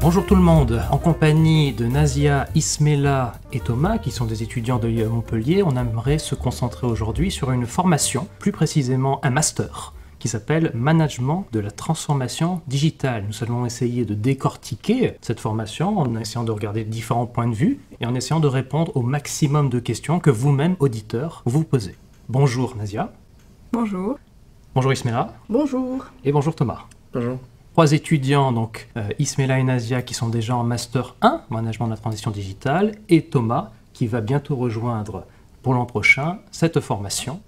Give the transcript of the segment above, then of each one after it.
Bonjour tout le monde, en compagnie de Nazia, Ismaila et Thomas, qui sont des étudiants de l'IAE Montpellier, on aimerait se concentrer aujourd'hui sur une formation, plus précisément un master, qui s'appelle Management de la transformation digitale. Nous allons essayer de décortiquer cette formation en essayant de regarder différents points de vue et en essayant de répondre au maximum de questions que vous-même, auditeurs, vous posez. Bonjour Nazia. Bonjour. Bonjour Ismaila. Bonjour. Et bonjour Thomas. Bonjour. Trois étudiants, donc Ismaila et Nazia, qui sont déjà en Master 1, Management de la transition digitale, et Thomas, qui va bientôt rejoindre pour l'an prochain cette formation.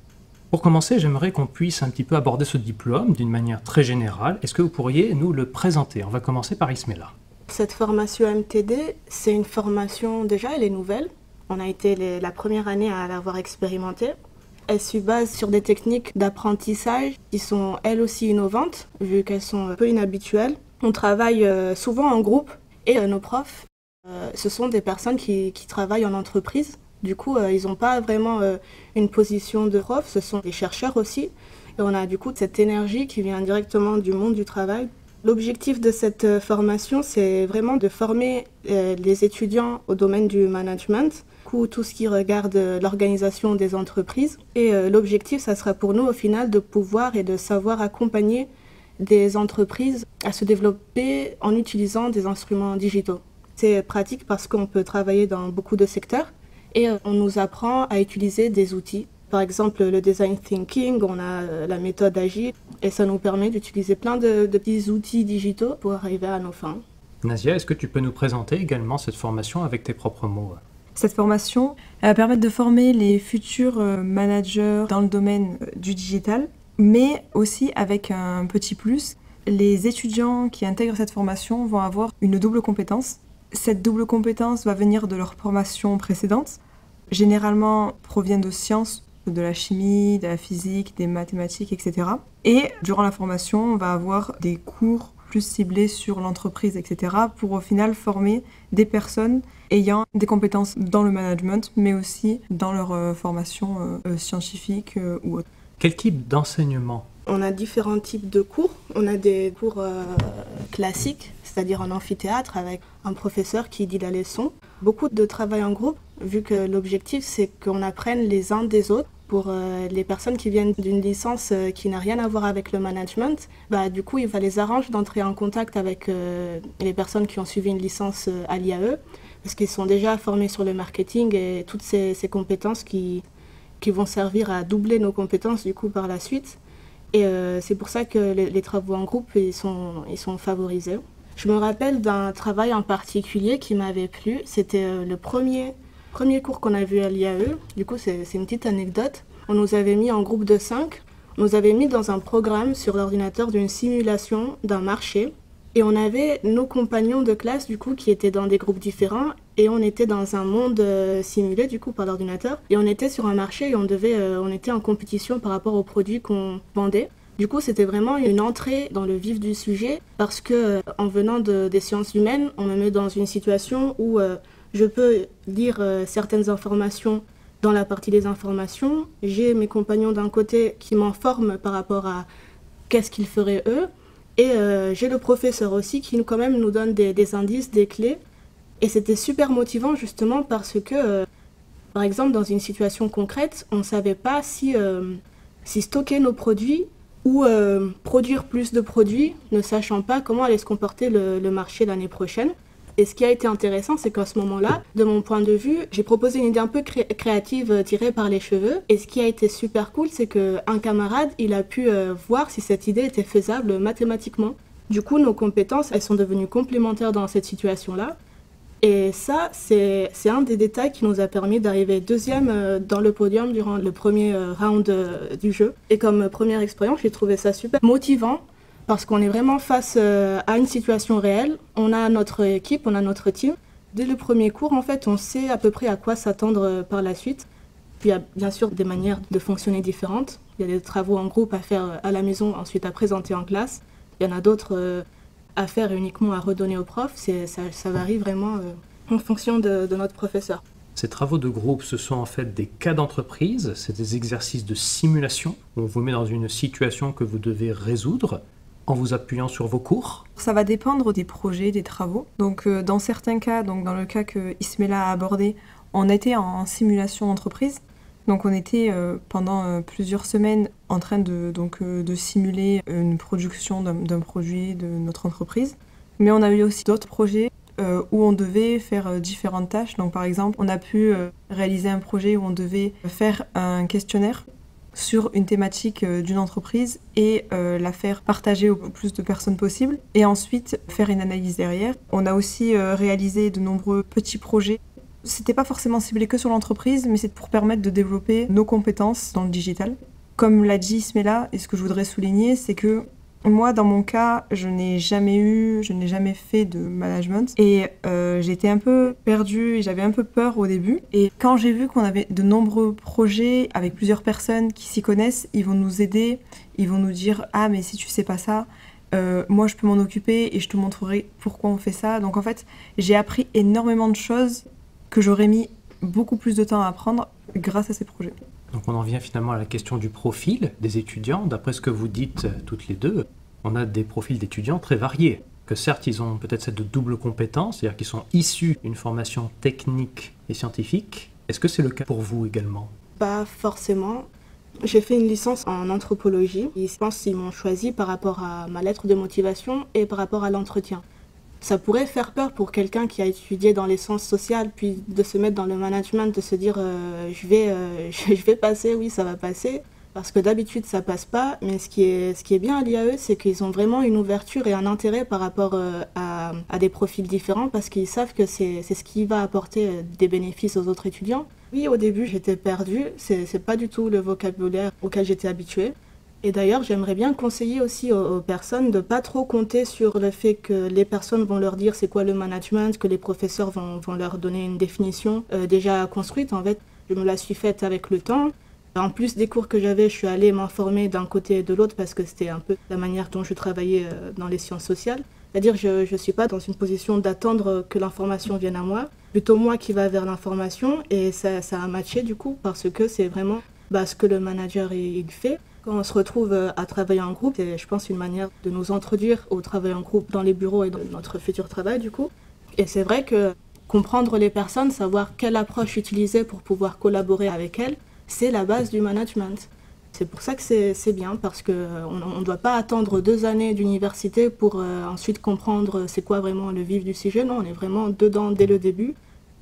Pour commencer, j'aimerais qu'on puisse un petit peu aborder ce diplôme d'une manière très générale. Est-ce que vous pourriez nous le présenter? On va commencer par Ismaila. Cette formation MTD, c'est une formation, déjà, elle est nouvelle. On a été la première année à l'avoir expérimentée. Elle se base sur des techniques d'apprentissage qui sont elles aussi innovantes, vu qu'elles sont un peu inhabituelles. On travaille souvent en groupe et nos profs, ce sont des personnes qui travaillent en entreprise. Du coup, ils n'ont pas vraiment une position de prof, ce sont des chercheurs aussi. Et on a du coup cette énergie qui vient directement du monde du travail. L'objectif de cette formation, c'est vraiment de former les étudiants au domaine du management, tout ce qui regarde l'organisation des entreprises. Et l'objectif, ça sera pour nous au final de pouvoir et de savoir accompagner des entreprises à se développer en utilisant des instruments digitaux. C'est pratique parce qu'on peut travailler dans beaucoup de secteurs et on nous apprend à utiliser des outils. Par exemple, le design thinking, on a la méthode agile et ça nous permet d'utiliser plein de petits outils digitaux pour arriver à nos fins. Nazia, est-ce que tu peux nous présenter également cette formation avec tes propres mots? Cette formation elle va permettre de former les futurs managers dans le domaine du digital, mais aussi avec un petit plus, les étudiants qui intègrent cette formation vont avoir une double compétence. Cette double compétence va venir de leur formation précédente, généralement provient de sciences, de la chimie, de la physique, des mathématiques, etc. Et durant la formation, on va avoir des cours plus ciblés sur l'entreprise, etc. pour au final former des personnes ayant des compétences dans le management, mais aussi dans leur formation scientifique ou autre. Quel type d'enseignement? On a différents types de cours. On a des cours classiques, c'est-à-dire en amphithéâtre avec un professeur qui dit la leçon. Beaucoup de travail en groupe, vu que l'objectif c'est qu'on apprenne les uns des autres. Pour les personnes qui viennent d'une licence qui n'a rien à voir avec le management, du coup, il va les arranger d'entrer en contact avec les personnes qui ont suivi une licence à l'IAE, parce qu'ils sont déjà formés sur le marketing et toutes ces compétences qui vont servir à doubler nos compétences du coup par la suite. Et c'est pour ça que les travaux en groupe ils sont favorisés. Je me rappelle d'un travail en particulier qui m'avait plu. C'était le premier cours qu'on a vu à l'IAE. Du coup, c'est une petite anecdote. On nous avait mis en groupe de 5. On nous avait mis dans un programme sur l'ordinateur d'une simulation d'un marché. Et on avait nos compagnons de classe, du coup, qui étaient dans des groupes différents. Et on était dans un monde simulé, du coup, par l'ordinateur. Et on était sur un marché et on était en compétition par rapport aux produits qu'on vendait. Du coup, c'était vraiment une entrée dans le vif du sujet parce que, en venant des sciences humaines, on me met dans une situation où je peux lire certaines informations dans la partie des informations. J'ai mes compagnons d'un côté qui m'informent par rapport à qu'est-ce qu'ils feraient eux. Et j'ai le professeur aussi qui quand même nous donne des indices, des clés. Et c'était super motivant justement parce que, par exemple, dans une situation concrète, on ne savait pas si stocker nos produits ou produire plus de produits, ne sachant pas comment allait se comporter le marché l'année prochaine. Et ce qui a été intéressant, c'est qu'à ce moment-là, de mon point de vue, j'ai proposé une idée un peu créative tirée par les cheveux. Et ce qui a été super cool, c'est qu'un camarade, il a pu voir si cette idée était faisable mathématiquement. Du coup, nos compétences, elles sont devenues complémentaires dans cette situation-là. Et ça, c'est un des détails qui nous a permis d'arriver deuxième dans le podium durant le premier round du jeu. Et comme première expérience, j'ai trouvé ça super motivant. Parce qu'on est vraiment face à une situation réelle. On a notre équipe, on a notre team. Dès le premier cours, en fait, on sait à peu près à quoi s'attendre par la suite. Puis il y a bien sûr des manières de fonctionner différentes. Il y a des travaux en groupe à faire à la maison, ensuite à présenter en classe. Il y en a d'autres à faire uniquement à redonner aux profs. Ça varie vraiment en fonction de notre professeur. Ces travaux de groupe, ce sont en fait des cas d'entreprise, c'est des exercices de simulation où on vous met dans une situation que vous devez résoudre. en vous appuyant sur vos cours? Ça va dépendre des projets, des travaux. Donc dans certains cas, donc dans le cas que Ismaila a abordé, on était en simulation d'entreprise. Donc on était pendant plusieurs semaines en train de simuler une production d'un produit de notre entreprise. Mais on a eu aussi d'autres projets où on devait faire différentes tâches. Donc par exemple, on a pu réaliser un projet où on devait faire un questionnaire sur une thématique d'une entreprise et la faire partager au plus de personnes possible et ensuite faire une analyse derrière. On a aussi réalisé de nombreux petits projets. C'était pas forcément ciblé que sur l'entreprise, mais c'est pour permettre de développer nos compétences dans le digital. Comme l'a dit Ismaila, et ce que je voudrais souligner, c'est que moi, dans mon cas, je n'ai jamais fait de management et j'étais un peu perdue et j'avais un peu peur au début. Et quand j'ai vu qu'on avait de nombreux projets avec plusieurs personnes qui s'y connaissent, ils vont nous aider, ils vont nous dire « Ah, mais si tu sais pas ça, moi je peux m'en occuper et je te montrerai pourquoi on fait ça. » Donc en fait, j'ai appris énormément de choses que j'aurais mis beaucoup plus de temps à apprendre grâce à ces projets. Donc on en vient finalement à la question du profil des étudiants. D'après ce que vous dites toutes les deux, on a des profils d'étudiants très variés. Que certes, ils ont peut-être cette double compétence, c'est-à-dire qu'ils sont issus d'une formation technique et scientifique. Est-ce que c'est le cas pour vous également? Pas forcément. J'ai fait une licence en anthropologie. Et je pense qu'ils m'ont choisi par rapport à ma lettre de motivation et par rapport à l'entretien. Ça pourrait faire peur pour quelqu'un qui a étudié dans les sciences sociales, puis de se mettre dans le management, de se dire je vais passer, oui ça va passer, parce que d'habitude ça passe pas, mais ce qui est bien à l'IAE, c'est qu'ils ont vraiment une ouverture et un intérêt par rapport à des profils différents, parce qu'ils savent que c'est ce qui va apporter des bénéfices aux autres étudiants. Oui, au début j'étais perdue, c'est pas du tout le vocabulaire auquel j'étais habituée. Et d'ailleurs, j'aimerais bien conseiller aussi aux personnes de ne pas trop compter sur le fait que les personnes vont leur dire c'est quoi le management, que les professeurs vont leur donner une définition déjà construite. En fait, je me la suis faite avec le temps. En plus des cours que j'avais, je suis allée m'informer d'un côté et de l'autre parce que c'était un peu la manière dont je travaillais dans les sciences sociales. C'est-à-dire je ne suis pas dans une position d'attendre que l'information vienne à moi, plutôt moi qui va vers l'information et ça a matché du coup parce que c'est vraiment ce que le manager il fait. Quand on se retrouve à travailler en groupe, c'est, je pense, une manière de nous introduire au travail en groupe dans les bureaux et dans notre futur travail, du coup. Et c'est vrai que comprendre les personnes, savoir quelle approche utiliser pour pouvoir collaborer avec elles, c'est la base du management. C'est pour ça que c'est bien, parce qu'on ne doit pas attendre 2 années d'université pour ensuite comprendre c'est quoi vraiment le vif du sujet. Non, on est vraiment dedans dès le début.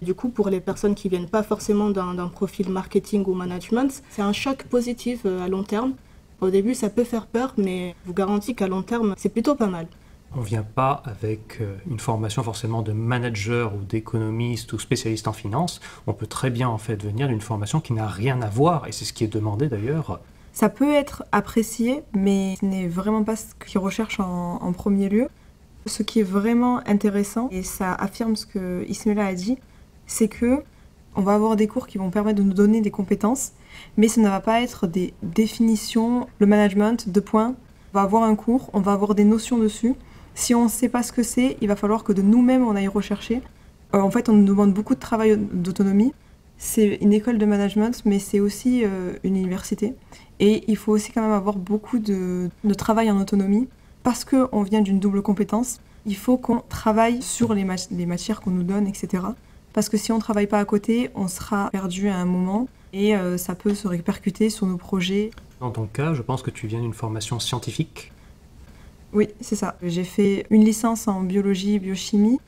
Du coup, pour les personnes qui ne viennent pas forcément d'un profil marketing ou management, c'est un choc positif à long terme. Au début, ça peut faire peur, mais je vous garantis qu'à long terme, c'est plutôt pas mal. On ne vient pas avec une formation forcément de manager ou d'économiste ou spécialiste en finance. On peut très bien en fait venir d'une formation qui n'a rien à voir, et c'est ce qui est demandé d'ailleurs. Ça peut être apprécié, mais ce n'est vraiment pas ce qu'ils recherchent en premier lieu. Ce qui est vraiment intéressant, et ça affirme ce que Ismaila a dit, c'est que on va avoir des cours qui vont permettre de nous donner des compétences, mais ça ne va pas être des définitions, le management, 2 points. On va avoir un cours, on va avoir des notions dessus. Si on ne sait pas ce que c'est, il va falloir que de nous-mêmes on aille rechercher. En fait, on nous demande beaucoup de travail d'autonomie. C'est une école de management, mais c'est aussi une université. Et il faut aussi quand même avoir beaucoup de travail en autonomie. Parce qu'on vient d'une double compétence, il faut qu'on travaille sur les matières qu'on nous donne, etc. Parce que si on ne travaille pas à côté, on sera perdu à un moment et ça peut se répercuter sur nos projets. Dans ton cas, je pense que tu viens d'une formation scientifique. Oui, c'est ça. J'ai fait une licence en biologie, biochimie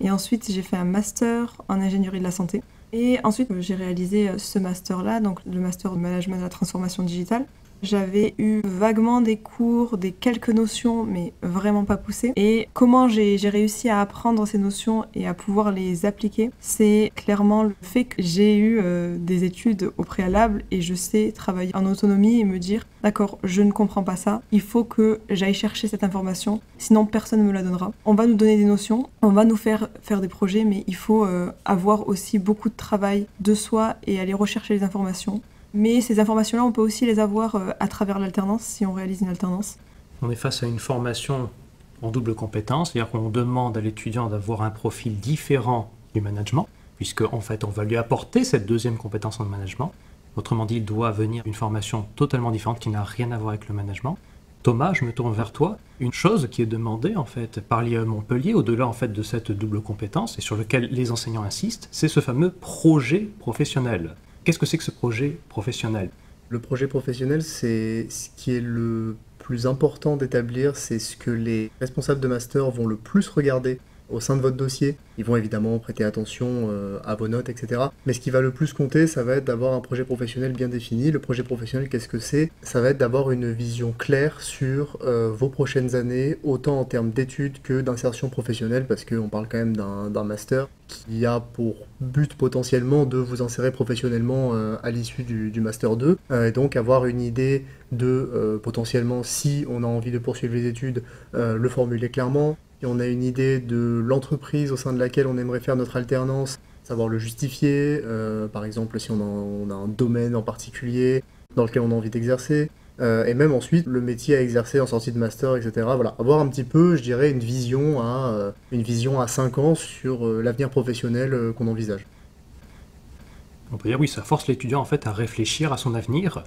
et ensuite j'ai fait un master en ingénierie de la santé. Et ensuite j'ai réalisé ce master-là, donc le master de management de la transformation digitale. J'avais eu vaguement des cours, quelques notions, mais vraiment pas poussées. Et comment j'ai réussi à apprendre ces notions et à pouvoir les appliquer, c'est clairement le fait que j'ai eu des études au préalable et je sais travailler en autonomie et me dire « D'accord, je ne comprends pas ça, il faut que j'aille chercher cette information, sinon personne ne me la donnera. » On va nous donner des notions, on va nous faire des projets, mais il faut avoir aussi beaucoup de travail de soi et aller rechercher les informations. Mais ces informations-là, on peut aussi les avoir à travers l'alternance, si on réalise une alternance. On est face à une formation en double compétence, c'est-à-dire qu'on demande à l'étudiant d'avoir un profil différent du management, puisque en fait, on va lui apporter cette deuxième compétence en management. Autrement dit, il doit venir d'une formation totalement différente qui n'a rien à voir avec le management. Thomas, je me tourne vers toi. Une chose qui est demandée en fait par l'IAE Montpellier, au-delà en fait de cette double compétence et sur lequel les enseignants insistent, c'est ce fameux projet professionnel. Qu'est-ce que c'est que ce projet professionnel? Le projet professionnel, c'est ce qui est le plus important d'établir, c'est ce que les responsables de master vont le plus regarder au sein de votre dossier. Ils vont évidemment prêter attention à vos notes, etc. Mais ce qui va le plus compter, ça va être d'avoir un projet professionnel bien défini. Le projet professionnel, qu'est-ce que c'est? Ça va être d'avoir une vision claire sur vos prochaines années, autant en termes d'études que d'insertion professionnelle, parce qu'on parle quand même d'un master qui a pour but potentiellement de vous insérer professionnellement à l'issue du Master 2. Et donc avoir une idée de potentiellement, si on a envie de poursuivre les études, le formuler clairement. Et on a une idée de l'entreprise au sein de laquelle on aimerait faire notre alternance, savoir le justifier, par exemple si on a un domaine en particulier dans lequel on a envie d'exercer, et même ensuite le métier à exercer en sortie de master, etc. Voilà, avoir un petit peu, je dirais, une vision à 5 ans sur l'avenir professionnel qu'on envisage. On peut dire oui, ça force l'étudiant en fait à réfléchir à son avenir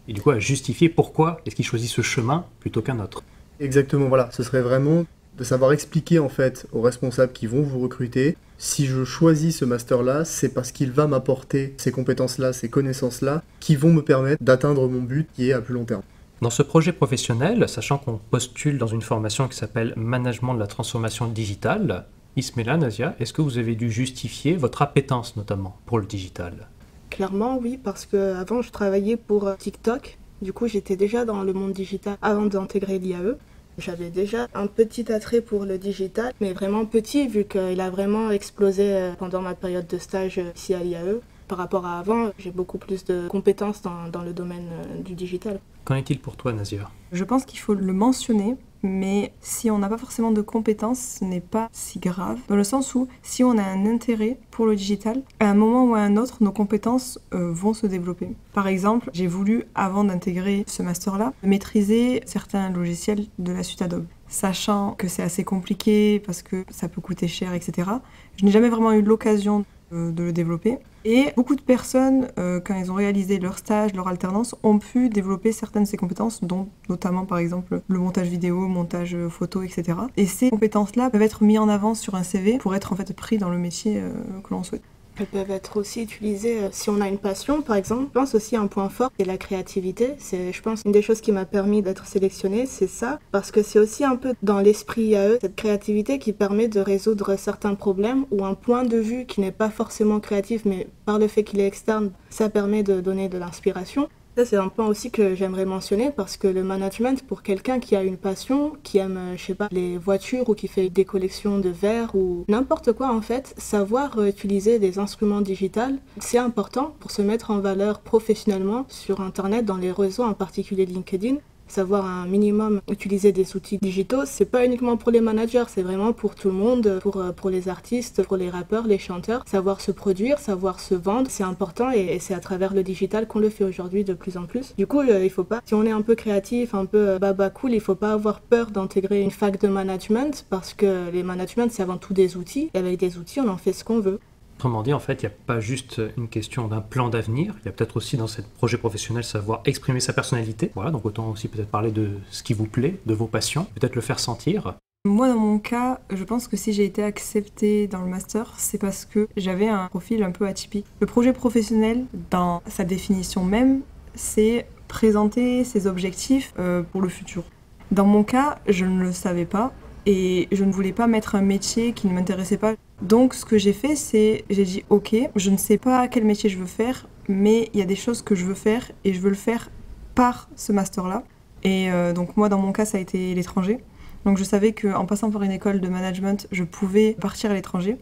et du coup à justifier pourquoi est-ce qu'il choisit ce chemin plutôt qu'un autre. Exactement, voilà, ce serait vraiment de savoir expliquer en fait aux responsables qui vont vous recruter, si je choisis ce master-là, c'est parce qu'il va m'apporter ces compétences-là, ces connaissances-là, qui vont me permettre d'atteindre mon but qui est à plus long terme. Dans ce projet professionnel, sachant qu'on postule dans une formation qui s'appelle Management de la transformation digitale, Ismela, Nazia, est-ce que vous avez dû justifier votre appétence notamment pour le digital? Clairement, oui, parce qu'avant, je travaillais pour TikTok. Du coup, j'étais déjà dans le monde digital avant d'intégrer l'IAE. J'avais déjà un petit attrait pour le digital, mais vraiment petit, vu qu'il a vraiment explosé pendant ma période de stage ici à l'IAE. Par rapport à avant, j'ai beaucoup plus de compétences dans le domaine du digital. Qu'en est-il pour toi, Nazia? Je pense qu'il faut le mentionner, mais si on n'a pas forcément de compétences, ce n'est pas si grave. Dans le sens où, si on a un intérêt pour le digital, à un moment ou à un autre, nos compétences vont se développer. Par exemple, j'ai voulu, avant d'intégrer ce master-là, maîtriser certains logiciels de la suite Adobe. Sachant que c'est assez compliqué parce que ça peut coûter cher, etc. Je n'ai jamais vraiment eu l'occasion de le développer. Et beaucoup de personnes, quand ils ont réalisé leur stage, leur alternance, ont pu développer certaines de ces compétences, dont notamment par exemple le montage vidéo, montage photo, etc. Et ces compétences-là peuvent être mises en avant sur un CV pour être en fait pris dans le métier que l'on souhaite. Elles peuvent être aussi utilisées si on a une passion, par exemple. Je pense aussi à un point fort, c'est la créativité. C'est, je pense, une des choses qui m'a permis d'être sélectionnée, c'est ça. Parce que c'est aussi un peu dans l'esprit IAE, cette créativité qui permet de résoudre certains problèmes ou un point de vue qui n'est pas forcément créatif, mais par le fait qu'il est externe, ça permet de donner de l'inspiration. Ça, c'est un point aussi que j'aimerais mentionner parce que le management, pour quelqu'un qui a une passion, qui aime, je sais pas, les voitures ou qui fait des collections de verres ou n'importe quoi en fait, savoir utiliser des instruments digitaux, c'est important pour se mettre en valeur professionnellement sur Internet, dans les réseaux, en particulier LinkedIn. Savoir un minimum utiliser des outils digitaux, c'est pas uniquement pour les managers, c'est vraiment pour tout le monde, pour les artistes, pour les rappeurs, les chanteurs. Savoir se produire, savoir se vendre, c'est important et c'est à travers le digital qu'on le fait aujourd'hui de plus en plus. Du coup, il faut pas, si on est un peu créatif, un peu baba cool, il faut pas avoir peur d'intégrer une fac de management parce que les managements c'est avant tout des outils et avec des outils on en fait ce qu'on veut. Autrement dit, en fait, il n'y a pas juste une question d'un plan d'avenir, il y a peut-être aussi dans ce projet professionnel savoir exprimer sa personnalité. Voilà, donc autant aussi peut-être parler de ce qui vous plaît, de vos passions, peut-être le faire sentir. Moi, dans mon cas, je pense que si j'ai été acceptée dans le master, c'est parce que j'avais un profil un peu atypique. Le projet professionnel, dans sa définition même, c'est présenter ses objectifs pour le futur. Dans mon cas, je ne le savais pas et je ne voulais pas mettre un métier qui ne m'intéressait pas. Donc ce que j'ai fait, c'est j'ai dit ok, je ne sais pas quel métier je veux faire, mais il y a des choses que je veux faire et je veux le faire par ce master-là. Et donc moi, dans mon cas, ça a été l'étranger. Donc je savais qu'en passant par une école de management, je pouvais partir à l'étranger.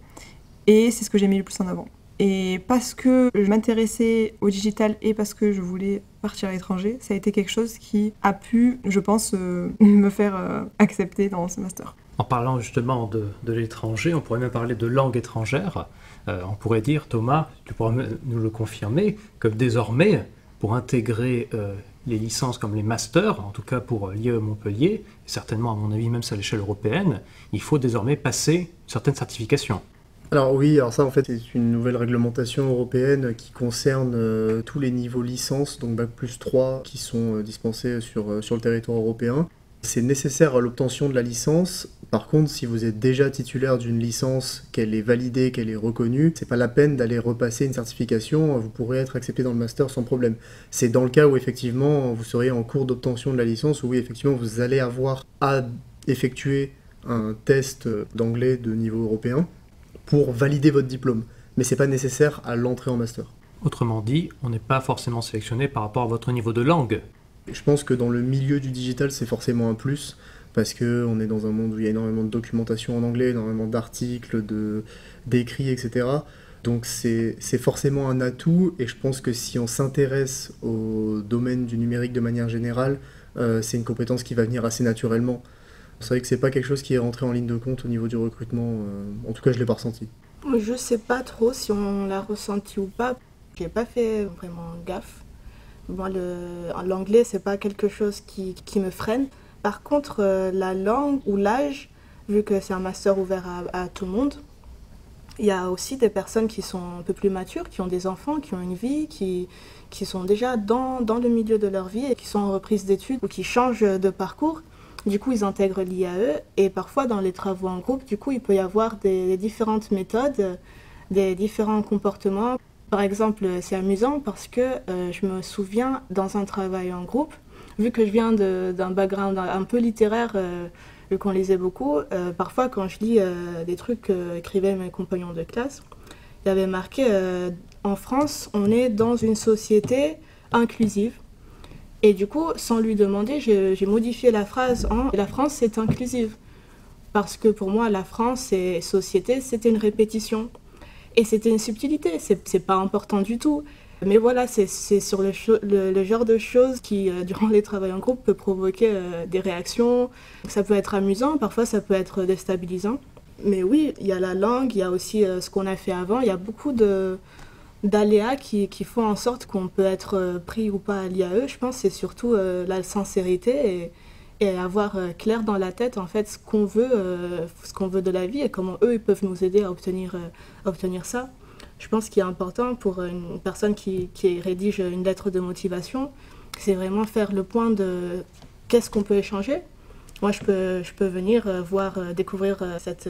Et c'est ce que j'ai mis le plus en avant. Et parce que je m'intéressais au digital et parce que je voulais partir à l'étranger, ça a été quelque chose qui a pu, je pense, me faire accepter dans ce master. En parlant justement de l'étranger, on pourrait même parler de langue étrangère. On pourrait dire, Thomas, tu pourras nous le confirmer, que désormais, pour intégrer les licences comme les masters, en tout cas pour l'IAE Montpellier, et certainement à mon avis même à l'échelle européenne, il faut désormais passer certaines certifications. Alors oui, alors ça en fait c'est une nouvelle réglementation européenne qui concerne tous les niveaux licences, donc Bac+3 qui sont dispensés sur le territoire européen. C'est nécessaire à l'obtention de la licence. Par contre, si vous êtes déjà titulaire d'une licence, qu'elle est validée, qu'elle est reconnue, c'est pas la peine d'aller repasser une certification, vous pourrez être accepté dans le master sans problème. C'est dans le cas où effectivement vous seriez en cours d'obtention de la licence, où oui, effectivement vous allez avoir à effectuer un test d'anglais de niveau européen pour valider votre diplôme. Mais c'est pas nécessaire à l'entrée en master. Autrement dit, on n'est pas forcément sélectionné par rapport à votre niveau de langue. Je pense que dans le milieu du digital, c'est forcément un plus, parce qu'on est dans un monde où il y a énormément de documentation en anglais, énormément d'articles, d'écrits, etc. Donc c'est forcément un atout, et je pense que si on s'intéresse au domaine du numérique de manière générale, c'est une compétence qui va venir assez naturellement. C'est vrai que c'est pas quelque chose qui est rentré en ligne de compte au niveau du recrutement, en tout cas je l'ai pas ressenti. Je sais pas trop si on l'a ressenti ou pas. J'ai pas fait vraiment gaffe. Moi, l'anglais, c'est pas quelque chose qui me freine. Par contre, la langue ou l'âge, vu que c'est un master ouvert à tout le monde, il y a aussi des personnes qui sont un peu plus matures, qui ont des enfants, qui ont une vie, qui sont déjà dans le milieu de leur vie et qui sont en reprise d'études ou qui changent de parcours. Du coup, ils intègrent l'IAE et parfois dans les travaux en groupe, du coup, il peut y avoir des différentes méthodes, des différents comportements. Par exemple, c'est amusant parce que je me souviens dans un travail en groupe, vu que je viens d'un background un peu littéraire, vu qu'on lisait beaucoup, parfois quand je lis des trucs qu'écrivaient mes compagnons de classe, il y avait marqué en France, on est dans une société inclusive. Et du coup, sans lui demander, j'ai modifié la phrase en « la France, c'est inclusive ». Parce que pour moi, la France et société, c'était une répétition. Et c'était une subtilité, c'est pas important du tout. Mais voilà, c'est sur le genre de choses qui, durant les travaux en groupe, peut provoquer des réactions. Ça peut être amusant, parfois ça peut être déstabilisant. Mais oui, il y a la langue, il y a aussi ce qu'on a fait avant. Il y a beaucoup d'aléas qui font en sorte qu'on peut être pris ou pas à l'IAE. Je pense que c'est surtout la sincérité et avoir clair dans la tête en fait ce qu'on veut de la vie et comment eux ils peuvent nous aider à obtenir ça. Je pense qu'il est important pour une personne qui rédige une lettre de motivation, c'est vraiment faire le point de qu'est-ce qu'on peut échanger. Moi, je peux venir découvrir cette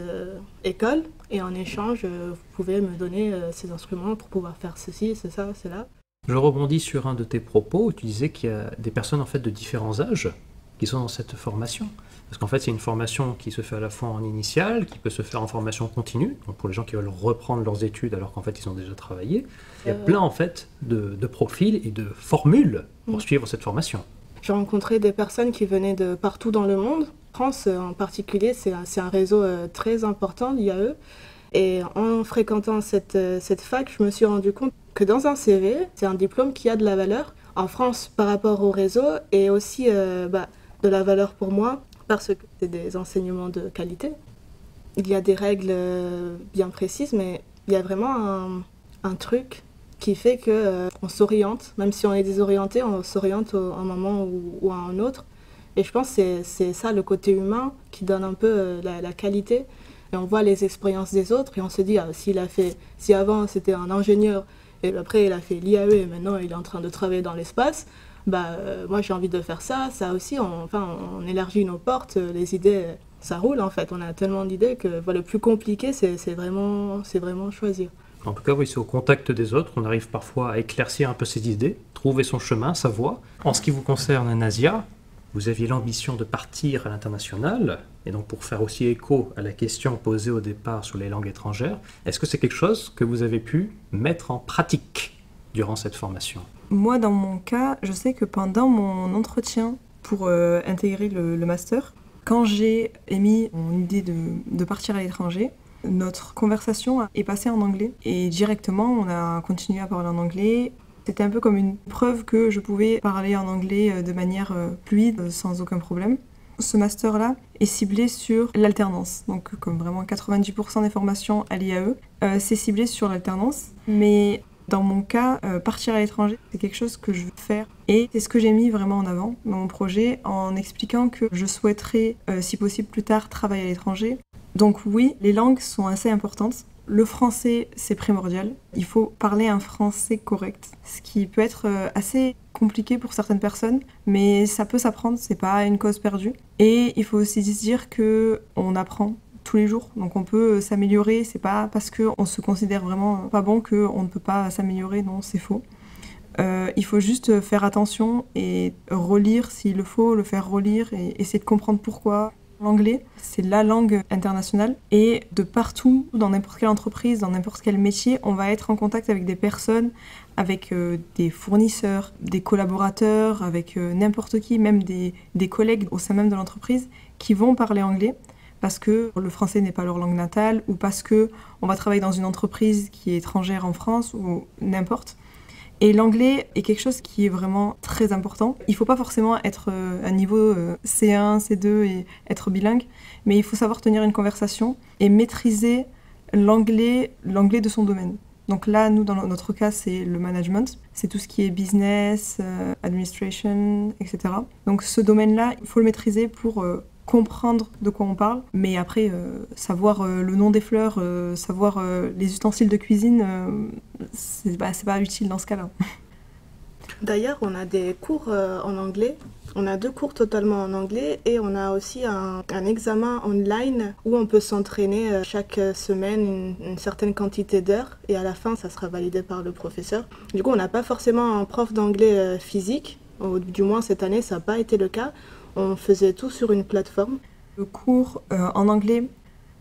école et en échange, vous pouvez me donner ces instruments pour pouvoir faire ceci, c'est ça, c'est là. Je rebondis sur un de tes propos où tu disais qu'il y a des personnes en fait de différents âges qui sont dans cette formation. Parce qu'en fait, c'est une formation qui se fait à la fois en initiale, qui peut se faire en formation continue, donc pour les gens qui veulent reprendre leurs études alors qu'en fait, ils ont déjà travaillé. Il y a plein en fait de profils et de formules pour suivre cette formation. J'ai rencontré des personnes qui venaient de partout dans le monde. France en particulier, c'est un réseau très important, l'IAE. Et en fréquentant cette fac, je me suis rendu compte que dans un CV, c'est un diplôme qui a de la valeur en France par rapport au réseau et aussi de la valeur pour moi parce que c'est des enseignements de qualité. Il y a des règles bien précises, mais il y a vraiment un truc qui fait qu'on s'oriente, même si on est désorienté, on s'oriente à un moment ou à un autre. Et je pense que c'est ça le côté humain qui donne un peu la qualité. Et on voit les expériences des autres et on se dit, si avant c'était un ingénieur et après il a fait l'IAE et maintenant il est en train de travailler dans l'espace, moi j'ai envie de faire ça aussi, on élargit nos portes, les idées, ça roule en fait. On a tellement d'idées que le plus compliqué c'est vraiment choisir. En tout cas, oui, c'est au contact des autres, on arrive parfois à éclaircir un peu ses idées, trouver son chemin, sa voie. En ce qui vous concerne, Nazia, vous aviez l'ambition de partir à l'international, et donc pour faire aussi écho à la question posée au départ sur les langues étrangères, est-ce que c'est quelque chose que vous avez pu mettre en pratique durant cette formation ? Moi, dans mon cas, je sais que pendant mon entretien pour intégrer le master, quand j'ai émis mon idée de partir à l'étranger, notre conversation est passée en anglais et directement on a continué à parler en anglais. C'était un peu comme une preuve que je pouvais parler en anglais de manière fluide, sans aucun problème. Ce master-là est ciblé sur l'alternance, donc comme vraiment 90% des formations à l'IAE, c'est ciblé sur l'alternance. Mais dans mon cas, partir à l'étranger, c'est quelque chose que je veux faire. Et c'est ce que j'ai mis vraiment en avant dans mon projet, en expliquant que je souhaiterais, si possible plus tard, travailler à l'étranger. Donc oui, les langues sont assez importantes. Le français, c'est primordial. Il faut parler un français correct, ce qui peut être assez compliqué pour certaines personnes, mais ça peut s'apprendre, c'est pas une cause perdue. Et il faut aussi se dire qu'on apprend tous les jours, donc on peut s'améliorer, c'est pas parce qu'on se considère vraiment pas bon qu'on ne peut pas s'améliorer, non, c'est faux. Il faut juste faire attention et relire s'il le faut, le faire relire et essayer de comprendre pourquoi. L'anglais, c'est la langue internationale et de partout, dans n'importe quelle entreprise, dans n'importe quel métier, on va être en contact avec des personnes, avec des fournisseurs, des collaborateurs, avec n'importe qui, même des collègues au sein même de l'entreprise qui vont parler anglais parce que le français n'est pas leur langue natale ou parce qu'on va travailler dans une entreprise qui est étrangère en France ou n'importe. Et l'anglais est quelque chose qui est vraiment très important. Il ne faut pas forcément être à niveau C1, C2 et être bilingue, mais il faut savoir tenir une conversation et maîtriser l'anglais de son domaine. Donc là, nous, dans notre cas, c'est le management. C'est tout ce qui est business, administration, etc. Donc ce domaine-là, il faut le maîtriser pour comprendre de quoi on parle. Mais après, savoir le nom des fleurs, savoir les ustensiles de cuisine, c'est pas utile dans ce cas-là. D'ailleurs, on a des cours en anglais. On a 2 cours totalement en anglais et on a aussi un examen online où on peut s'entraîner chaque semaine une certaine quantité d'heures et à la fin, ça sera validé par le professeur. Du coup, on n'a pas forcément un prof d'anglais physique, ou du moins cette année, ça n'a pas été le cas. On faisait tout sur une plateforme. Le cours en anglais,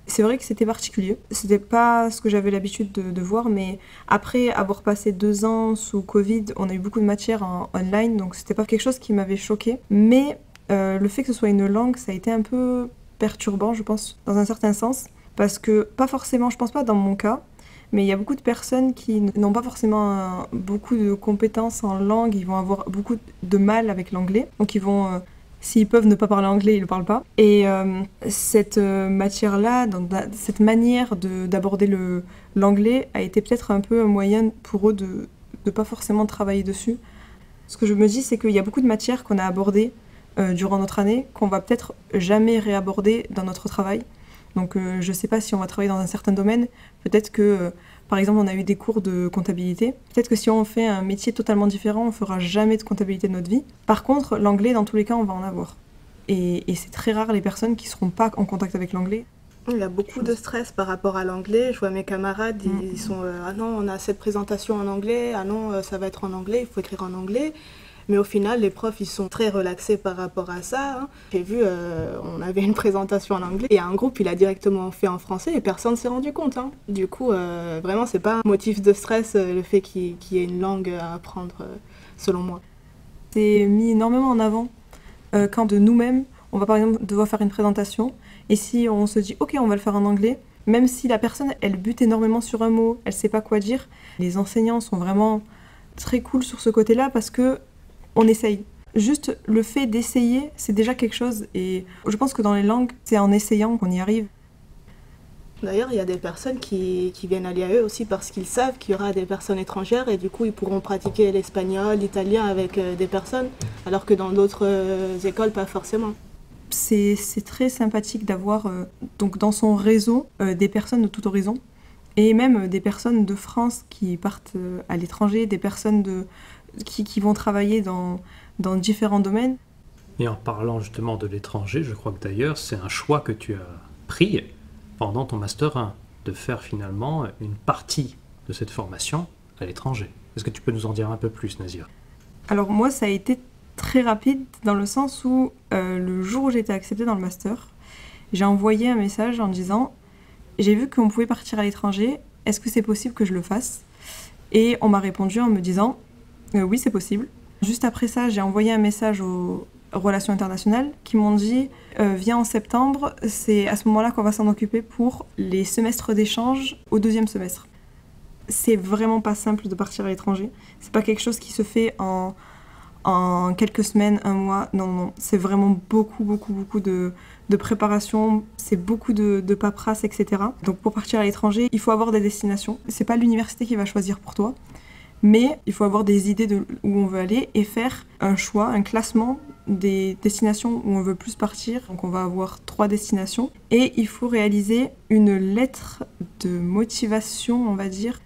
c'est vrai que c'était particulier. C'était pas ce que j'avais l'habitude de voir, mais après avoir passé 2 ans sous Covid, on a eu beaucoup de matières en online, donc c'était pas quelque chose qui m'avait choqué. Mais le fait que ce soit une langue, ça a été un peu perturbant, je pense, dans un certain sens. Parce que, pas forcément, je pense pas dans mon cas, mais il y a beaucoup de personnes qui n'ont pas forcément beaucoup de compétences en langue, ils vont avoir beaucoup de mal avec l'anglais, donc ils vont... S'ils peuvent ne pas parler anglais, ils ne le parlent pas. Et cette matière-là, cette manière d'aborder l'anglais a été peut-être un peu un moyen pour eux de ne pas forcément travailler dessus. Ce que je me dis, c'est qu'il y a beaucoup de matières qu'on a abordées durant notre année, qu'on va peut-être jamais réaborder dans notre travail. Donc je ne sais pas si on va travailler dans un certain domaine. Peut-être que, par exemple, on a eu des cours de comptabilité. Peut-être que si on fait un métier totalement différent, on ne fera jamais de comptabilité de notre vie. Par contre, l'anglais, dans tous les cas, on va en avoir. Et c'est très rare les personnes qui ne seront pas en contact avec l'anglais. Il y a beaucoup de stress par rapport à l'anglais. Je vois mes camarades, ils sont « Ah non, on a cette présentation en anglais. Ah non, ça va être en anglais, il faut écrire en anglais. » Mais au final, les profs, ils sont très relaxés par rapport à ça. Hein. J'ai vu, on avait une présentation en anglais et un groupe, il a directement fait en français et personne ne s'est rendu compte. Hein. Du coup, vraiment, c'est pas un motif de stress le fait qu'il y ait une langue à apprendre, selon moi. C'est mis énormément en avant quand de nous-mêmes, on va par exemple devoir faire une présentation et si on se dit « Ok, on va le faire en anglais », même si la personne, elle bute énormément sur un mot, elle sait pas quoi dire, les enseignants sont vraiment très cool sur ce côté-là parce que on essaye. Juste le fait d'essayer, c'est déjà quelque chose. Et je pense que dans les langues, c'est en essayant qu'on y arrive. D'ailleurs, il y a des personnes qui viennent à l'IAE aussi parce qu'ils savent qu'il y aura des personnes étrangères et du coup, ils pourront pratiquer l'espagnol, l'italien avec des personnes, alors que dans d'autres écoles, pas forcément. C'est très sympathique d'avoir donc dans son réseau des personnes de tout horizon et même des personnes de France qui partent à l'étranger, des personnes qui vont travailler dans différents domaines. Et en parlant justement de l'étranger, je crois que d'ailleurs c'est un choix que tu as pris pendant ton Master 1, de faire finalement une partie de cette formation à l'étranger. Est-ce que tu peux nous en dire un peu plus, Nazir ? Alors moi, ça a été très rapide dans le sens où le jour où j'ai été acceptée dans le Master, j'ai envoyé un message en disant « J'ai vu qu'on pouvait partir à l'étranger, est-ce que c'est possible que je le fasse ?» Et on m'a répondu en me disant oui, c'est possible. Juste après ça, j'ai envoyé un message aux relations internationales qui m'ont dit viens en septembre, c'est à ce moment-là qu'on va s'en occuper pour les semestres d'échange au 2e semestre. C'est vraiment pas simple de partir à l'étranger. C'est pas quelque chose qui se fait en quelques semaines, un mois. Non, c'est vraiment beaucoup de préparation, c'est beaucoup de paperasse, etc. Donc pour partir à l'étranger, il faut avoir des destinations. C'est pas l'université qui va choisir pour toi. Mais il faut avoir des idées de où on veut aller et faire un choix, un classement des destinations où on veut plus partir. Donc on va avoir 3 destinations. Et il faut réaliser une lettre de motivation, on va dire.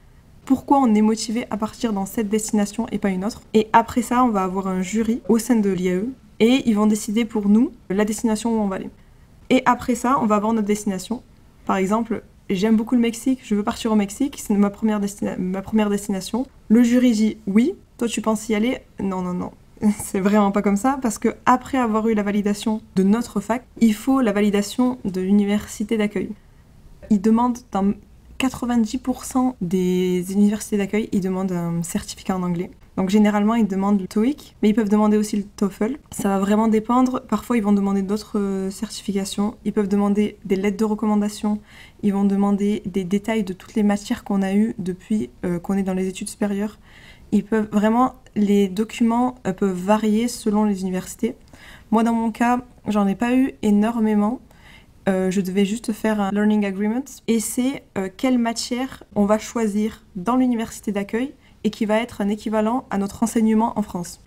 Pourquoi on est motivé à partir dans cette destination et pas une autre. Et après ça, on va avoir un jury au sein de l'IAE. Et ils vont décider pour nous la destination où on va aller. Et après ça, on va avoir notre destination. Par exemple, j'aime beaucoup le Mexique, je veux partir au Mexique, c'est ma première destination. Le jury dit oui, toi tu penses y aller? Non, non, non. C'est vraiment pas comme ça, parce que après avoir eu la validation de notre fac, il faut la validation de l'université d'accueil. Ils demandent, dans 90% des universités d'accueil, ils demandent un certificat en anglais. Donc généralement, ils demandent le TOEIC, mais ils peuvent demander aussi le TOEFL. Ça va vraiment dépendre. Parfois, ils vont demander d'autres certifications. Ils peuvent demander des lettres de recommandation. Ils vont demander des détails de toutes les matières qu'on a eues depuis qu'on est dans les études supérieures. Les documents peuvent varier selon les universités. Moi, dans mon cas, j'en ai pas eu énormément. Je devais juste faire un learning agreement. Et c'est quelle matière on va choisir dans l'université d'accueil et qui va être un équivalent à notre enseignement en France.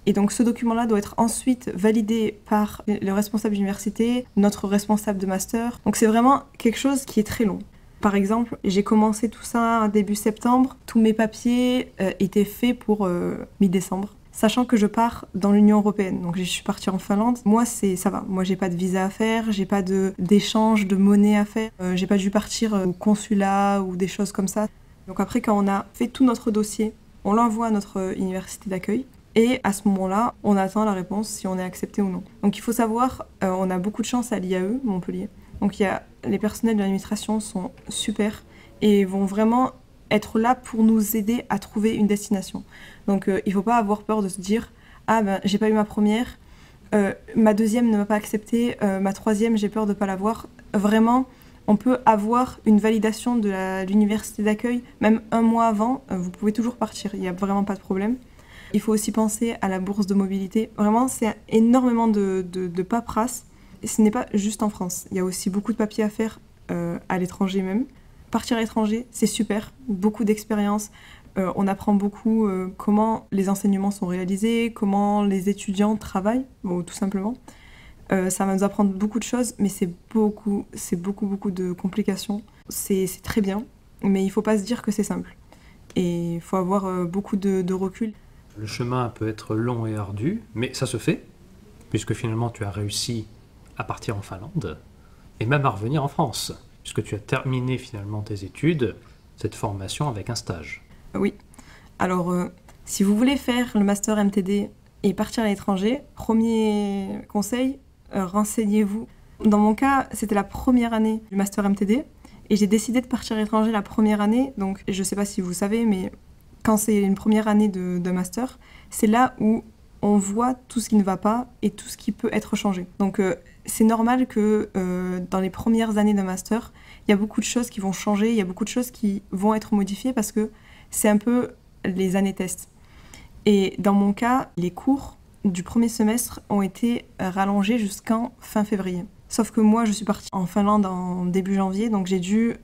Et donc ce document-là doit être ensuite validé par le responsable d'université, notre responsable de master. Donc c'est vraiment quelque chose qui est très long. Par exemple, j'ai commencé tout ça début septembre. Tous mes papiers étaient faits pour mi-décembre. Sachant que je pars dans l'Union européenne, donc je suis partie en Finlande. Moi, ça va. Moi, j'ai pas de visa à faire, j'ai pas d'échange de monnaie à faire. J'ai pas dû partir au consulat ou des choses comme ça. Donc après, quand on a fait tout notre dossier, on l'envoie à notre université d'accueil. Et à ce moment-là, on attend la réponse si on est accepté ou non. Donc il faut savoir, on a beaucoup de chance à l'IAE, Montpellier. Donc les personnels de l'administration sont super et vont vraiment être là pour nous aider à trouver une destination. Donc il ne faut pas avoir peur de se dire « Ah ben, j'ai pas eu ma première, ma deuxième ne m'a pas accepté, ma troisième, j'ai peur de ne pas l'avoir. » Vraiment, on peut avoir une validation de l'université d'accueil, même un mois avant, vous pouvez toujours partir, il n'y a vraiment pas de problème. Il faut aussi penser à la bourse de mobilité. Vraiment, c'est énormément de paperasse. Et ce n'est pas juste en France. Il y a aussi beaucoup de papiers à faire à l'étranger même. Partir à l'étranger, c'est super. Beaucoup d'expérience. On apprend beaucoup comment les enseignements sont réalisés, comment les étudiants travaillent, bon, tout simplement. Ça va nous apprendre beaucoup de choses, mais c'est beaucoup de complications. C'est très bien, mais il ne faut pas se dire que c'est simple. Et il faut avoir beaucoup de recul. Le chemin peut être long et ardu, mais ça se fait, puisque finalement tu as réussi à partir en Finlande, et même à revenir en France, puisque tu as terminé finalement tes études, cette formation avec un stage. Oui. Alors, si vous voulez faire le master MTD et partir à l'étranger, premier conseil, renseignez-vous. Dans mon cas, c'était la première année du master MTD, et j'ai décidé de partir à l'étranger la première année, donc je ne sais pas si vous savez, mais quand c'est une première année de master, c'est là où on voit tout ce qui ne va pas et tout ce qui peut être changé. Donc c'est normal que dans les premières années de master, il y a beaucoup de choses qui vont changer, il y a beaucoup de choses qui vont être modifiées parce que c'est un peu les années tests. Et dans mon cas, les cours du premier semestre ont été rallongés jusqu'en fin février. Sauf que moi, je suis partie en Finlande en début janvier, donc j'ai dû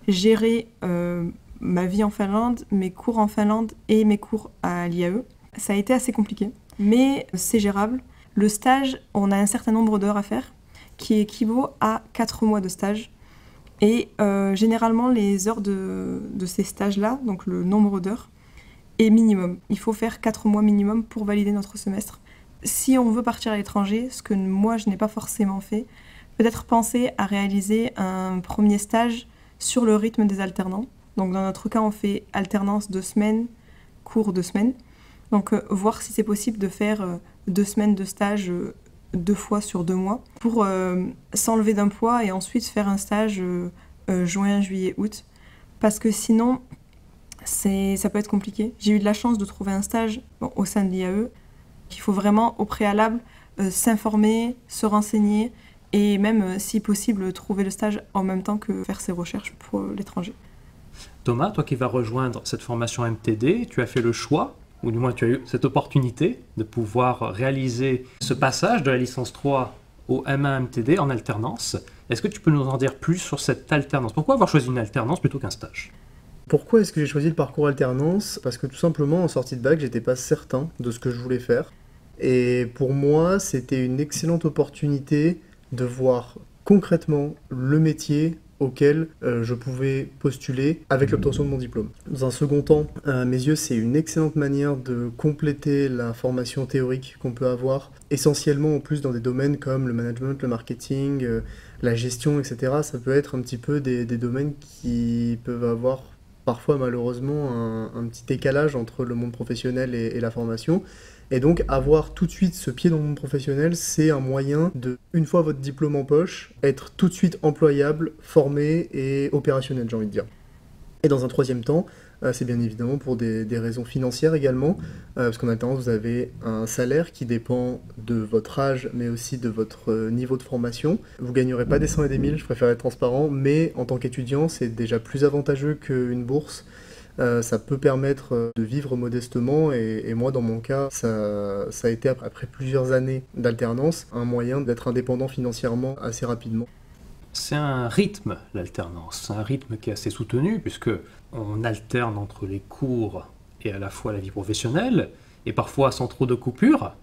gérer ma vie en Finlande, mes cours en Finlande et mes cours à l'IAE. Ça a été assez compliqué, mais c'est gérable. Le stage, on a un certain nombre d'heures à faire, qui équivaut à 4 mois de stage. Et généralement, les heures de ces stages-là, donc le nombre d'heures, est minimum. Il faut faire 4 mois minimum pour valider notre semestre. Si on veut partir à l'étranger, ce que moi, je n'ai pas forcément fait, peut-être penser à réaliser un premier stage sur le rythme des alternants. Donc dans notre cas, on fait alternance 2 semaines, cours 2 semaines. Donc voir si c'est possible de faire 2 semaines de stage 2 fois sur 2 mois pour s'enlever d'un poids et ensuite faire un stage juin, juillet, août. Parce que sinon, ça peut être compliqué. J'ai eu de la chance de trouver un stage au sein de l'IAE. Il faut vraiment au préalable s'informer, se renseigner et même si possible trouver le stage en même temps que faire ses recherches pour l'étranger. Thomas, toi qui vas rejoindre cette formation MTD, tu as fait le choix, ou du moins tu as eu cette opportunité de pouvoir réaliser ce passage de la licence 3 au M1 MTD en alternance. Est-ce que tu peux nous en dire plus sur cette alternance? Pourquoi avoir choisi une alternance plutôt qu'un stage? Pourquoi est-ce que j'ai choisi le parcours alternance? Parce que tout simplement, en sortie de bac, j'étais pas certain de ce que je voulais faire. Et pour moi, c'était une excellente opportunité de voir concrètement le métier auquel je pouvais postuler avec l'obtention de mon diplôme. Dans un second temps, à mes yeux, c'est une excellente manière de compléter la formation théorique qu'on peut avoir, essentiellement en plus dans des domaines comme le management, le marketing, la gestion, etc. Ça peut être un petit peu des domaines qui peuvent avoir parfois malheureusement un petit décalage entre le monde professionnel et la formation. Et donc avoir tout de suite ce pied dans le monde professionnel, c'est un moyen de, une fois votre diplôme en poche, être tout de suite employable, formé et opérationnel, j'ai envie de dire. Et dans un troisième temps, c'est bien évidemment pour des raisons financières également, parce qu'en alternance, vous avez un salaire qui dépend de votre âge, mais aussi de votre niveau de formation. Vous ne gagnerez pas des 100 et des 1000, je préfère être transparent, mais en tant qu'étudiant, c'est déjà plus avantageux qu'une bourse. Ça peut permettre de vivre modestement et moi dans mon cas ça a été après plusieurs années d'alternance un moyen d'être indépendant financièrement assez rapidement. C'est un rythme, l'alternance, c'est un rythme qui est assez soutenu puisque on alterne entre les cours et à la fois la vie professionnelle et parfois sans trop de coupures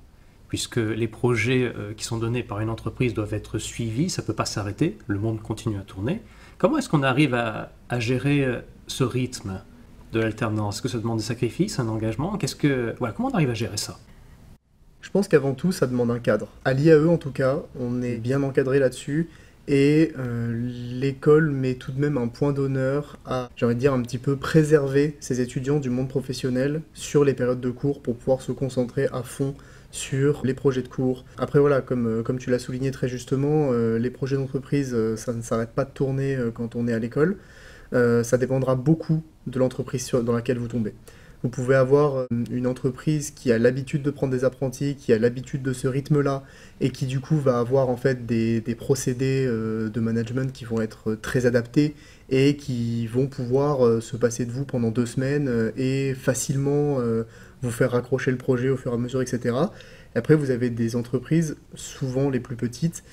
puisque les projets qui sont donnés par une entreprise doivent être suivis, ça ne peut pas s'arrêter, le monde continue à tourner. Comment est-ce qu'on arrive à gérer ce rythme de l'alternance? Est-ce que ça demande des sacrifices, un engagement? Comment on arrive à gérer ça? Je pense qu'avant tout, ça demande un cadre. À l'IAE, en tout cas, on est bien encadré là-dessus. Et l'école met tout de même un point d'honneur à, j'ai envie de dire, un petit peu préserver ses étudiants du monde professionnel sur les périodes de cours pour pouvoir se concentrer à fond sur les projets de cours. Après voilà, comme tu l'as souligné très justement, les projets d'entreprise, ça ne s'arrête pas de tourner quand on est à l'école. Ça dépendra beaucoup de l'entreprise dans laquelle vous tombez. Vous pouvez avoir une entreprise qui a l'habitude de prendre des apprentis, qui a l'habitude de ce rythme-là, et qui du coup va avoir en fait des procédés de management qui vont être très adaptés et qui vont pouvoir se passer de vous pendant 2 semaines et facilement vous faire raccrocher le projet au fur et à mesure, etc. Et après, vous avez des entreprises, souvent les plus petites,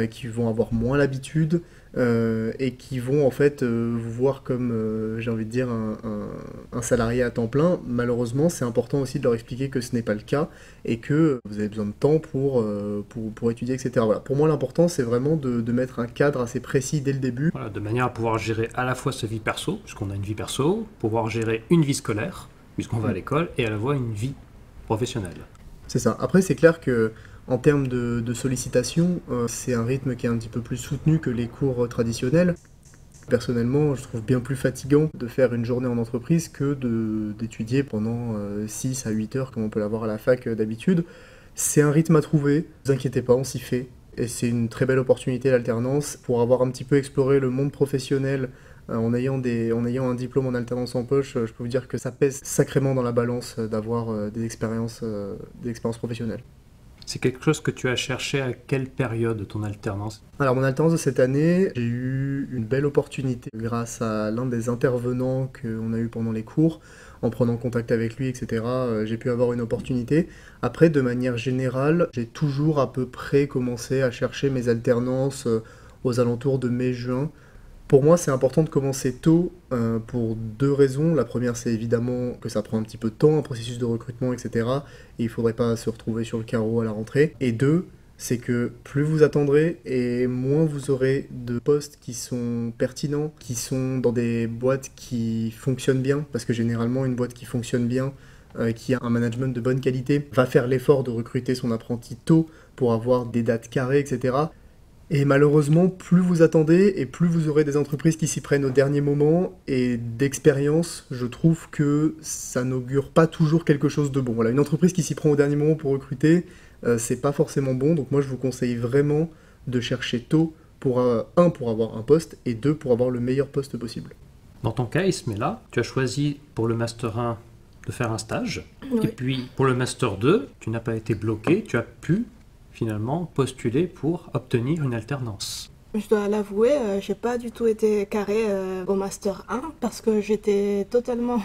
qui vont avoir moins l'habitude, et qui vont en fait vous voir comme, j'ai envie de dire, un salarié à temps plein. Malheureusement, c'est important aussi de leur expliquer que ce n'est pas le cas et que vous avez besoin de temps pour étudier, etc. Voilà. Pour moi, l'important, c'est vraiment de mettre un cadre assez précis dès le début. Voilà, de manière à pouvoir gérer à la fois sa vie perso, puisqu'on a une vie perso, pouvoir gérer une vie scolaire, puisqu'on va à l'école, et à la fois une vie professionnelle. C'est ça. Après, c'est clair que en termes de sollicitation, c'est un rythme qui est un petit peu plus soutenu que les cours traditionnels. Personnellement, je trouve bien plus fatigant de faire une journée en entreprise que d'étudier pendant 6 à 8 heures comme on peut l'avoir à la fac d'habitude. C'est un rythme à trouver, ne vous inquiétez pas, on s'y fait. Et c'est une très belle opportunité l'alternance pour avoir un petit peu exploré le monde professionnel en ayant un diplôme en alternance en poche. Je peux vous dire que ça pèse sacrément dans la balance d'avoir des expériences professionnelles. C'est quelque chose que tu as cherché à quelle période de ton alternance? Alors mon alternance de cette année, j'ai eu une belle opportunité grâce à l'un des intervenants qu'on a eu pendant les cours. En prenant contact avec lui, etc., j'ai pu avoir une opportunité. Après, de manière générale, j'ai toujours à peu près commencé à chercher mes alternances aux alentours de mai-juin. Pour moi, c'est important de commencer tôt pour 2 raisons. La première, c'est évidemment que ça prend un petit peu de temps, un processus de recrutement, etc. Et il ne faudrait pas se retrouver sur le carreau à la rentrée. Et 2, c'est que plus vous attendrez et moins vous aurez de postes qui sont pertinents, qui sont dans des boîtes qui fonctionnent bien. Parce que généralement, une boîte qui fonctionne bien, qui a un management de bonne qualité, va faire l'effort de recruter son apprenti tôt pour avoir des dates carrées, etc. Et malheureusement, plus vous attendez et plus vous aurez des entreprises qui s'y prennent au dernier moment. Et d'expérience, je trouve que ça n'augure pas toujours quelque chose de bon. Voilà, une entreprise qui s'y prend au dernier moment pour recruter, c'est pas forcément bon. Donc moi, je vous conseille vraiment de chercher tôt pour avoir un poste et 2, pour avoir le meilleur poste possible. Dans ton cas, Ismela, tu as choisi pour le Master 1 de faire un stage. Oui. Et puis pour le Master 2, tu n'as pas été bloqué, tu as pu finalement postuler pour obtenir une alternance. Je dois l'avouer, j'ai pas du tout été carré au Master 1 parce que j'étais totalement...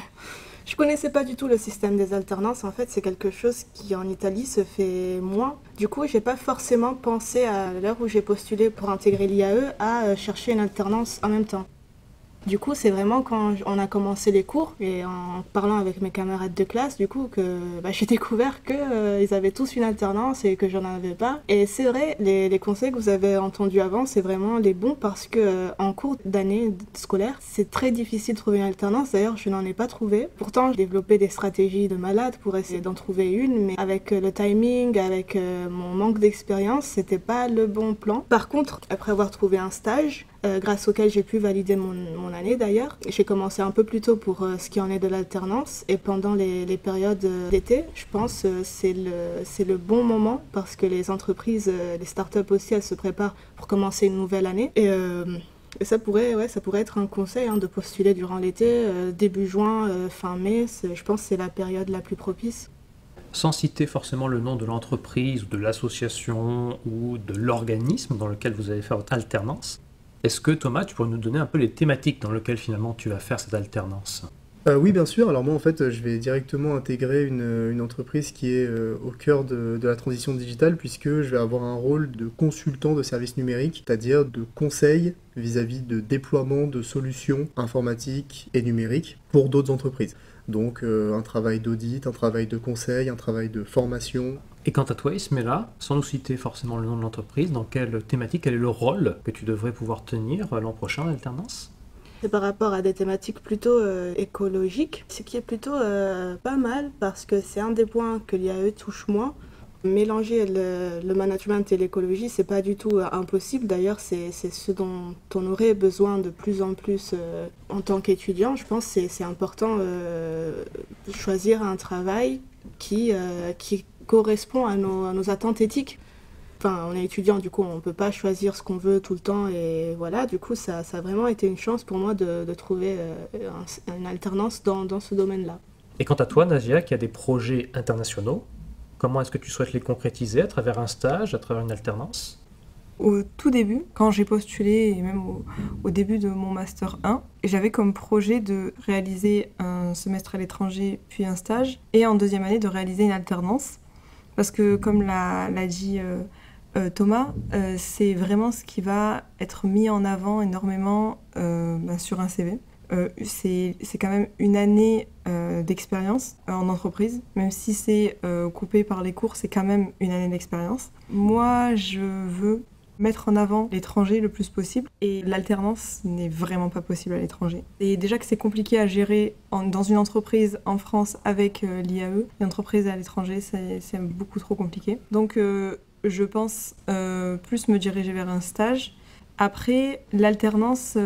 Je connaissais pas du tout le système des alternances. En fait, c'est quelque chose qui en Italie se fait moins. Du coup, j'ai pas forcément pensé à l'heure où j'ai postulé pour intégrer l'IAE à chercher une alternance en même temps. Du coup, c'est vraiment quand on a commencé les cours et en parlant avec mes camarades de classe, du coup, que j'ai découvert qu'ils avaient tous une alternance et que j'en avais pas. Et c'est vrai, les conseils que vous avez entendus avant, c'est vraiment les bons parce que en cours d'année scolaire, c'est très difficile de trouver une alternance. D'ailleurs, je n'en ai pas trouvé. Pourtant, j'ai développé des stratégies de malade pour essayer d'en trouver une, mais avec le timing, avec mon manque d'expérience, c'était pas le bon plan. Par contre, après avoir trouvé un stage, grâce auquel j'ai pu valider mon année d'ailleurs. J'ai commencé un peu plus tôt pour ce qui en est de l'alternance et pendant les périodes d'été, je pense c'est le bon moment parce que les entreprises, les startups aussi, elles se préparent pour commencer une nouvelle année. Et ça pourrait être un conseil de postuler durant l'été, début juin, fin mai, je pense que c'est la période la plus propice. Sans citer forcément le nom de l'entreprise ou de l'association ou de l'organisme dans lequel vous allez faire votre alternance, est-ce que Thomas, tu pourrais nous donner un peu les thématiques dans lesquelles finalement tu vas faire cette alternance ? Oui, bien sûr. Alors moi, en fait, je vais directement intégrer une entreprise qui est au cœur de la transition digitale, puisque je vais avoir un rôle de consultant de services numériques, c'est-à-dire de conseil vis-à-vis de déploiement de solutions informatiques et numériques pour d'autres entreprises. Donc un travail d'audit, un travail de conseil, un travail de formation. Et quant à toi, Ismaila, sans nous citer forcément le nom de l'entreprise, dans quelle thématique, quel est le rôle que tu devrais pouvoir tenir l'an prochain en alternance ? C'est par rapport à des thématiques plutôt écologiques, ce qui est plutôt pas mal parce que c'est un des points que l'IAE touche moins. Mélanger le management et l'écologie, c'est pas du tout impossible. D'ailleurs, c'est ce dont on aurait besoin de plus en plus en tant qu'étudiant. Je pense que c'est important de choisir un travail qui correspond à nos attentes éthiques. Enfin, on est étudiant, du coup, on ne peut pas choisir ce qu'on veut tout le temps. Et voilà, du coup, ça a vraiment été une chance pour moi de trouver une alternance dans ce domaine-là. Et quant à toi, Nazia, qui a des projets internationaux, comment est-ce que tu souhaites les concrétiser à travers un stage, à travers une alternance ? Au tout début, quand j'ai postulé, et même au début de mon Master 1, j'avais comme projet de réaliser un semestre à l'étranger, puis un stage, et en deuxième année de réaliser une alternance. Parce que, comme l'a dit Thomas, c'est vraiment ce qui va être mis en avant énormément sur un CV. C'est quand même une année d'expérience en entreprise, même si c'est coupé par les cours, c'est quand même une année d'expérience. Moi, je veux mettre en avant l'étranger le plus possible et l'alternance n'est vraiment pas possible à l'étranger. Et déjà que c'est compliqué à gérer dans une entreprise en France avec l'IAE, une entreprise à l'étranger, c'est beaucoup trop compliqué. Donc je pense plus me diriger vers un stage. Après, l'alternance,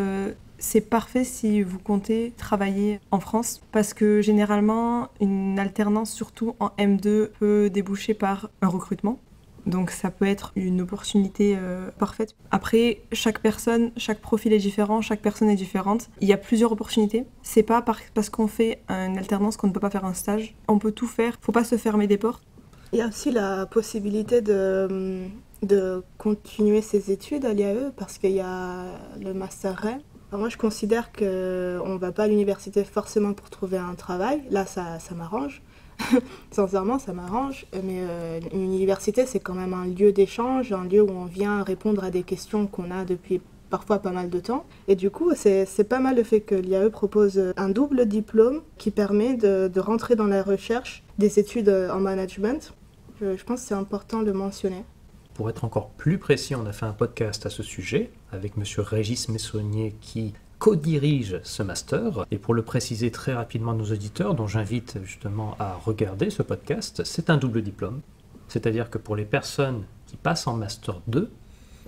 c'est parfait si vous comptez travailler en France parce que généralement, une alternance, surtout en M2, peut déboucher par un recrutement. Donc ça peut être une opportunité parfaite. Après, chaque personne, chaque profil est différent, chaque personne est différente. Il y a plusieurs opportunités. C'est pas parce qu'on fait une alternance qu'on ne peut pas faire un stage. On peut tout faire, faut pas se fermer des portes. Il y a aussi la possibilité de continuer ses études à l'IAE parce qu'il y a le Master REM. Alors moi, je considère qu'on ne va pas à l'université forcément pour trouver un travail. Là, ça m'arrange. Sincèrement, ça m'arrange. Mais une université, c'est quand même un lieu d'échange, un lieu où on vient répondre à des questions qu'on a depuis parfois pas mal de temps. Et du coup, c'est pas mal le fait que l'IAE propose un double diplôme qui permet de rentrer dans la recherche des études en management. Je pense que c'est important de le mentionner. Pour être encore plus précis, on a fait un podcast à ce sujet avec monsieur Régis Messonnier qui co-dirige ce master. Et pour le préciser très rapidement à nos auditeurs, dont j'invite justement à regarder ce podcast, c'est un double diplôme. C'est-à-dire que pour les personnes qui passent en Master 2,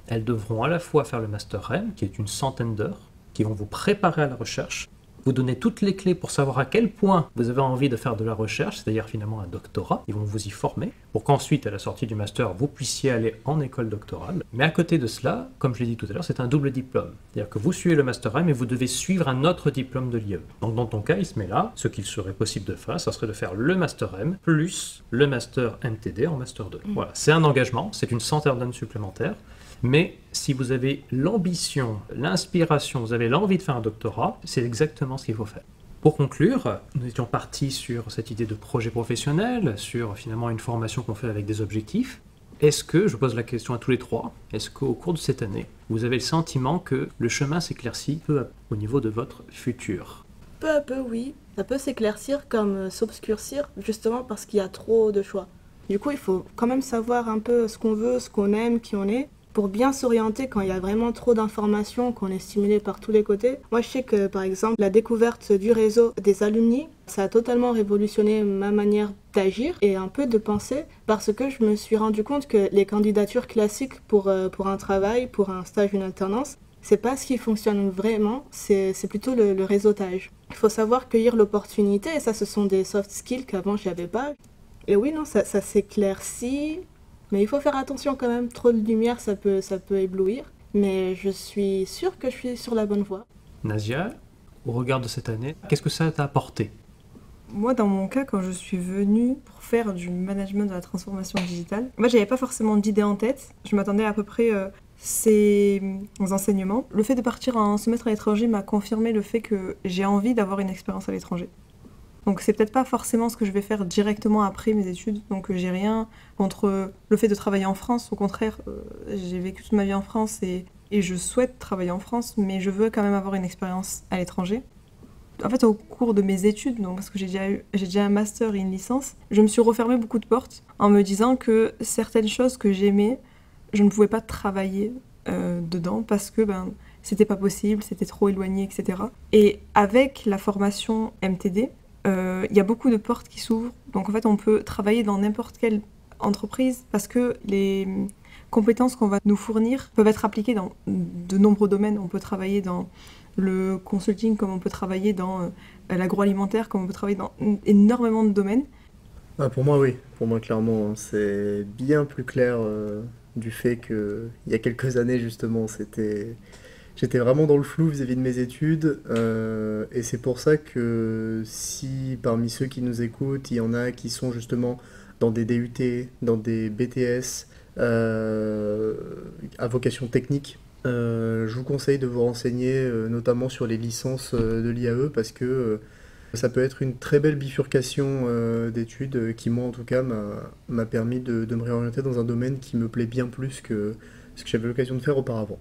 elles devront à la fois faire le Master REM, qui est une centaine d'heures, qui vont vous préparer à la recherche, vous donner toutes les clés pour savoir à quel point vous avez envie de faire de la recherche, c'est-à-dire finalement un doctorat. Ils vont vous y former pour qu'ensuite, à la sortie du master, vous puissiez aller en école doctorale. Mais à côté de cela, comme je l'ai dit tout à l'heure, c'est un double diplôme. C'est-à-dire que vous suivez le Master M et vous devez suivre un autre diplôme de l'IAE. Donc dans ton cas, Ismaila, ce qu'il serait possible de faire, ça serait de faire le Master M plus le Master MTD en Master 2. Voilà, c'est un engagement, c'est une centaine d'heures supplémentaires. Mais si vous avez l'ambition, l'inspiration, vous avez l'envie de faire un doctorat, c'est exactement ce qu'il faut faire. Pour conclure, nous étions partis sur cette idée de projet professionnel, sur finalement une formation qu'on fait avec des objectifs. Est-ce que, je pose la question à tous les trois, est-ce qu'au cours de cette année, vous avez le sentiment que le chemin s'éclaircit peu à peu au niveau de votre futur? Peu à peu, oui. Ça peut s'éclaircir comme s'obscurcir, justement parce qu'il y a trop de choix. Du coup, il faut quand même savoir un peu ce qu'on veut, ce qu'on aime, qui on est, pour bien s'orienter quand il y a vraiment trop d'informations, qu'on est stimulé par tous les côtés. Moi, je sais que, par exemple, la découverte du réseau des alumni, ça a totalement révolutionné ma manière d'agir et un peu de penser, parce que je me suis rendu compte que les candidatures classiques pour un travail, pour un stage, une alternance, c'est pas ce qui fonctionne vraiment, c'est plutôt le réseautage. Il faut savoir cueillir l'opportunité, et ça, ce sont des soft skills qu'avant, je n'avais pas. Et oui, non, ça s'éclaircit, mais il faut faire attention quand même. Trop de lumière, ça peut éblouir. Mais je suis sûre que je suis sur la bonne voie. Nazia, au regard de cette année, qu'est-ce que ça t'a apporté? Moi, dans mon cas, quand je suis venue pour faire du management de la transformation digitale, moi, j'avais pas forcément d'idée en tête. Je m'attendais à peu près ces enseignements. Le fait de partir en semestre à l'étranger m'a confirmé le fait que j'ai envie d'avoir une expérience à l'étranger. Donc c'est peut-être pas forcément ce que je vais faire directement après mes études, donc j'ai rien contre le fait de travailler en France. Au contraire, j'ai vécu toute ma vie en France et je souhaite travailler en France, mais je veux quand même avoir une expérience à l'étranger. En fait, au cours de mes études, donc, parce que j'ai déjà un master et une licence, je me suis refermé beaucoup de portes en me disant que certaines choses que j'aimais, je ne pouvais pas travailler dedans parce que c'était pas possible, c'était trop éloigné, etc. Et avec la formation MTD, y a beaucoup de portes qui s'ouvrent. Donc en fait, on peut travailler dans n'importe quelle entreprise parce que les compétences qu'on va nous fournir peuvent être appliquées dans de nombreux domaines. On peut travailler dans le consulting, comme on peut travailler dans l'agroalimentaire, comme on peut travailler dans énormément de domaines. Ah, pour moi, oui. Pour moi, clairement, hein, c'est bien plus clair du fait qu'il y a quelques années, justement, j'étais vraiment dans le flou vis-à-vis de mes études. Et c'est pour ça que si parmi ceux qui nous écoutent, il y en a qui sont justement dans des DUT, dans des BTS, à vocation technique, je vous conseille de vous renseigner notamment sur les licences de l'IAE parce que ça peut être une très belle bifurcation d'études qui, moi en tout cas, m'a permis de me réorienter dans un domaine qui me plaît bien plus que ce que j'avais l'occasion de faire auparavant.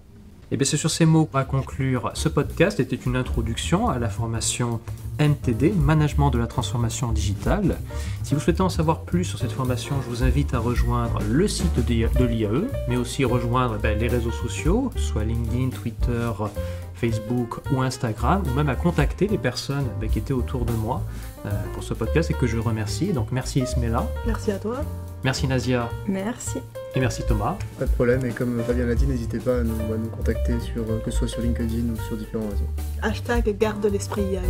Et bien c'est sur ces mots qu'on va conclure. Ce podcast était une introduction à la formation MTD, Management de la transformation digitale. Si vous souhaitez en savoir plus sur cette formation, je vous invite à rejoindre le site de l'IAE, mais aussi rejoindre les réseaux sociaux, soit LinkedIn, Twitter, Facebook ou Instagram, ou même à contacter les personnes qui étaient autour de moi pour ce podcast et que je remercie. Donc merci Ismela. Merci à toi. Merci Nazia. Merci. Et merci Thomas. Pas de problème, et comme Fabien l'a dit, n'hésitez pas à nous contacter, que ce soit sur LinkedIn ou sur différents réseaux. #garde l'esprit IAE.